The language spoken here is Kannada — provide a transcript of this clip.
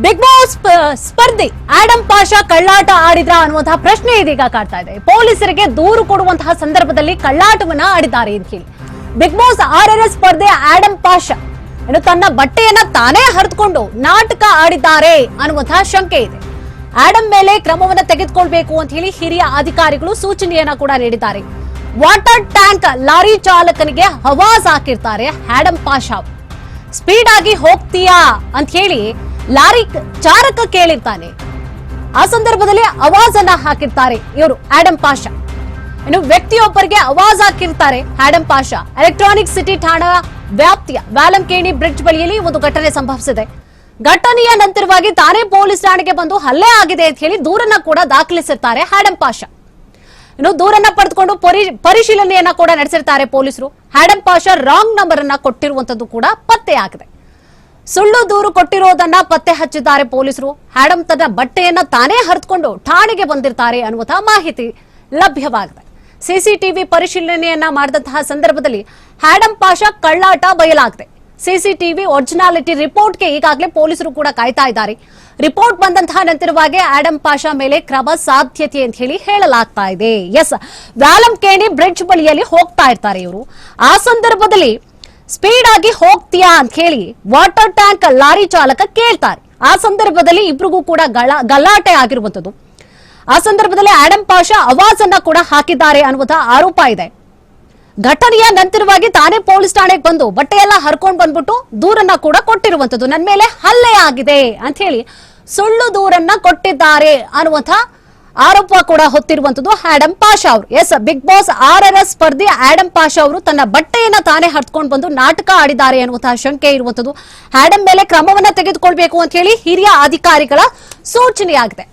ಬಿಗ್ ಬಾಸ್ ಸ್ಪರ್ಧಿ ಆಡಂ ಪಾಷಾ ಕಳ್ಳಾಟ ಆಡಿದ್ರ ಅನ್ನುವಂತಹ ಪ್ರಶ್ನೆ ಇದೀಗ ಕಾಡ್ತಾ ಇದೆ. ಪೊಲೀಸರಿಗೆ ದೂರು ಕೊಡುವಂತಹ ಸಂದರ್ಭದಲ್ಲಿ ಕಳ್ಳಾಟವನ್ನ ಆಡಿದ್ದಾರೆ ಅಂತ ಹೇಳಿ ಬಿಗ್ ಬಾಸ್ RRS ಸ್ಪರ್ಧೆ ಆಡಂ ಪಾಷಾ ಇನ್ನು ತನ್ನ ಬಟ್ಟೆಯನ್ನ ತಾನೇ ಹರಿದುಕೊಂಡು ನಾಟಕ ಆಡಿದ್ದಾರೆ ಅನ್ನುವಂತಹ ಶಂಕೆ ಇದೆ. ಆಡಂ ಮೇಲೆ ಕ್ರಮವನ್ನ ತೆಗೆದುಕೊಳ್ಬೇಕು ಅಂತ ಹೇಳಿ ಹಿರಿಯ ಅಧಿಕಾರಿಗಳು ಸೂಚನೆಯನ್ನ ಕೂಡ ನೀಡಿದ್ದಾರೆ. ವಾಟರ್ ಟ್ಯಾಂಕ್ ಲಾರಿ ಚಾಲಕನಿಗೆ ಹವಾಜ್ ಹಾಕಿರ್ತಾರೆ ಆಡಂ ಪಾಷಾ. ಸ್ಪೀಡ್ ಆಗಿ ಹೋಗ್ತೀಯಾ ಅಂತ ಹೇಳಿ ಲಾರಿ ಚಾಲಕ ಕೇಳಿರ್ತಾನೆ. ಆ ಸಂದರ್ಭದಲ್ಲಿ ಆವಾಜ್ ಅನ್ನ ಹಾಕಿರ್ತಾರೆ ಇವರು ಆಡಂ ಪಾಷಾ. ಇನ್ನು ವ್ಯಕ್ತಿಯೊಬ್ಬರಿಗೆ ಆವಾಜ್ ಹಾಕಿರ್ತಾರೆ ಆಡಂ ಪಾಷಾ. ಎಲೆಕ್ಟ್ರಾನಿಕ್ ಸಿಟಿ ಠಾಣಾ ವ್ಯಾಪ್ತಿಯ ವ್ಯಾಲಂಕೇಣಿ ಬ್ರಿಡ್ಜ್ ಬಳಿಯಲ್ಲಿ ಒಂದು ಘಟನೆ ಸಂಭವಿಸಿದೆ. ಘಟನೆಯ ನಂತರವಾಗಿ ತಾನೇ ಪೊಲೀಸ್ ಠಾಣೆಗೆ ಬಂದು ಹಲ್ಲೆ ಆಗಿದೆ ಅಂತ ಹೇಳಿ ದೂರನ್ನ ಕೂಡ ದಾಖಲಿಸಿರ್ತಾರೆ ಆಡಂ ಪಾಷಾ. ಇನ್ನು ದೂರನ್ನ ಪಡೆದುಕೊಂಡು ಪರಿಶೀಲನೆಯನ್ನ ಕೂಡ ನಡೆಸಿರ್ತಾರೆ ಪೊಲೀಸರು. ಆಡಂ ಪಾಷಾ ರಾಂಗ್ ನಂಬರ್ ಅನ್ನ ಕೊಟ್ಟಿರುವಂತದ್ದು ಕೂಡ ಪತ್ತೆಯಾಗಿದೆ. ಸುಳ್ಳು ದೂರು ಕೊಟ್ಟಿರೋದನ್ನ ಪತ್ತೆ ಹಚ್ಚಿದ್ದಾರೆ ಪೊಲೀಸರು. ಆಡಂ ತನ್ನ ಬಟ್ಟೆಯನ್ನ ತಾನೇ ಹರಿದುಕೊಂಡು ಠಾಣೆಗೆ ಬಂದಿರ್ತಾರೆ ಅನ್ನುವಂತಹ ಮಾಹಿತಿ ಲಭ್ಯವಾಗಿದೆ. ಸಿಸಿಟಿವಿ ಪರಿಶೀಲನೆಯನ್ನ ಮಾಡಿದಂತಹ ಸಂದರ್ಭದಲ್ಲಿ ಆಡಂ ಪಾಷಾ ಕಳ್ಳಾಟ ಬಯಲಾಗಿದೆ. ಸಿಸಿಟಿವಿ ಒರಿಜಿನಾಲಿಟಿ ರಿಪೋರ್ಟ್ಗೆ ಈಗಾಗಲೇ ಪೊಲೀಸರು ಕೂಡ ಕಾಯ್ತಾ ಇದ್ದಾರೆ. ರಿಪೋರ್ಟ್ ಬಂದಂತಹ ನಂತರವಾಗಿ ಆಡಂ ಪಾಷಾ ಮೇಲೆ ಕ್ರಮ ಸಾಧ್ಯತೆ ಅಂತ ಹೇಳಿ ಹೇಳಲಾಗ್ತಾ ಇದೆ. ಎಸ್, ವ್ಯಾಲಂಕೇಣಿ ಬ್ರಿಡ್ಜ್ ಬಳಿಯಲ್ಲಿ ಹೋಗ್ತಾ ಇರ್ತಾರೆ ಇವರು. ಆ ಸಂದರ್ಭದಲ್ಲಿ ಸ್ಪೀಡ್ ಆಗಿ ಹೋಗ್ತೀಯಾ ಅಂತ ಹೇಳಿ ವಾಟರ್ ಟ್ಯಾಂಕ್ ಲಾರಿ ಚಾಲಕ ಕೇಳ್ತಾರೆ. ಆ ಸಂದರ್ಭದಲ್ಲಿ ಇಬ್ರಿಗೂ ಕೂಡ ಗಲಾಟೆ ಆಗಿರುವಂತದ್ದು. ಆ ಸಂದರ್ಭದಲ್ಲಿ ಆಡಂ ಪಾಷಾ ಆವಾಜ್ ಅನ್ನ ಕೂಡ ಹಾಕಿದ್ದಾರೆ ಅನ್ನುವಂತಹ ಆರೋಪ ಇದೆ. ಘಟನೆಯ ನಂತರವಾಗಿ ತಾನೇ ಪೊಲೀಸ್ ಠಾಣೆಗೆ ಬಂದು ಬಟ್ಟೆಯೆಲ್ಲ ಹರ್ಕೊಂಡು ಬಂದ್ಬಿಟ್ಟು ದೂರನ್ನ ಕೂಡ ಕೊಟ್ಟಿರುವಂತದ್ದು. ನನ್ನ ಮೇಲೆ ಹಲ್ಲೆ ಆಗಿದೆ ಅಂತ ಹೇಳಿ ಸುಳ್ಳು ದೂರನ್ನ ಕೊಟ್ಟಿದ್ದಾರೆ ಅನ್ನುವಂತಹ ಆರೋಪ ಕೂಡ ಹೊತ್ತಿರುವಂತದ್ದು ಆಡಂ ಪಾಷಾ ಅವರು. ಎಸ್, ಬಿಗ್ ಬಾಸ್ RRS ಸ್ಪರ್ಧಿ ಆಡಂ ಪಾಷಾ ಅವರು ತನ್ನ ಬಟ್ಟೆಯನ್ನ ತಾನೇ ಹರ್ಕೊಂಡು ಬಂದು ನಾಟಕ ಆಡಿದ್ದಾರೆ ಅನ್ನುವಂತಹ ಶಂಕೆ ಇರುವಂತದ್ದು. ಆಡಂ ಮೇಲೆ ಕ್ರಮವನ್ನ ತೆಗೆದುಕೊಳ್ಬೇಕು ಅಂತ ಹೇಳಿ ಹಿರಿಯ ಅಧಿಕಾರಿಗಳ ಸೂಚನೆಯಾಗಿದೆ.